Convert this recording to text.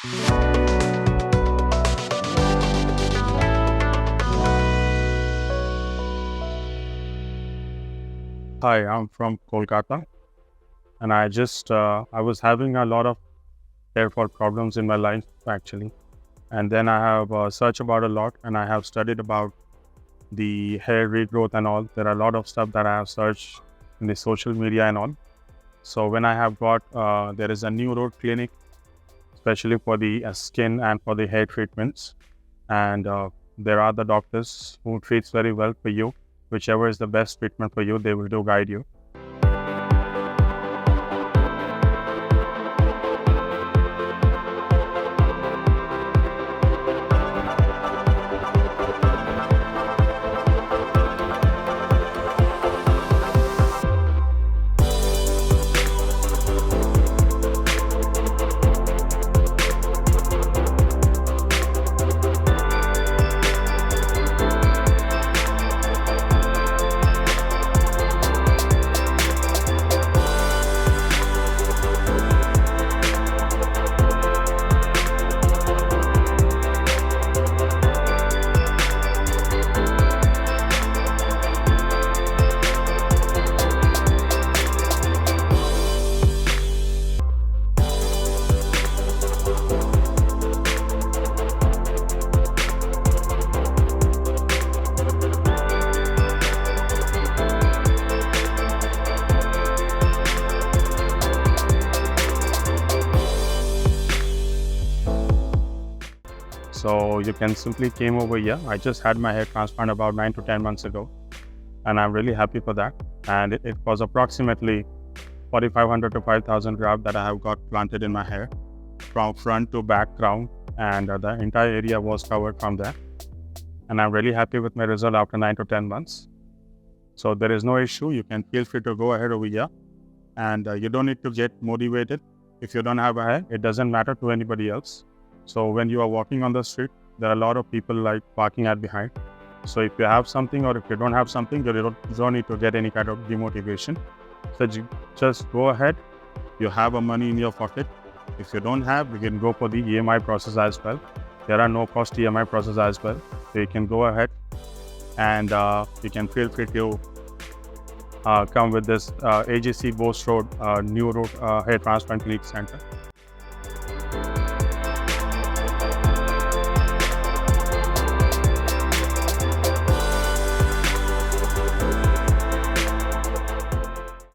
Hi, I'm from Kolkata, and I was having a lot of hair fall problems in my life actually, and then I have searched about a lot, and I have studied about the hair regrowth and all. There are a lot of stuff that I have searched in the social media and all. So when I have got there is a new road clinic, especially for the skin and for the hair treatments, and there are the doctors who treats very well for you. Whichever is the best treatment for you, they will do guide you. So you can simply came over here. I just had my hair transplant about 9 to 10 months ago, and I'm really happy for that. And it was approximately 4,500 to 5,000 grafts that I have got planted in my hair from front to back crown, and the entire area was covered from there. And I'm really happy with my result after 9 to 10 months. So there is no issue. You can feel free to go ahead over here, and you don't need to get motivated. If you don't have a hair, it doesn't matter to anybody else. So when you are walking on the street, there are a lot of people like parking at behind. So if you have something or if you don't have something, you don't need to get any kind of demotivation. So just go ahead. You have a money in your pocket. If you don't have, you can go for the EMI process as well. There are no cost EMI process as well. So you can go ahead and you can feel free to come with this AGC Boast Road New Road Hair Transplant Center.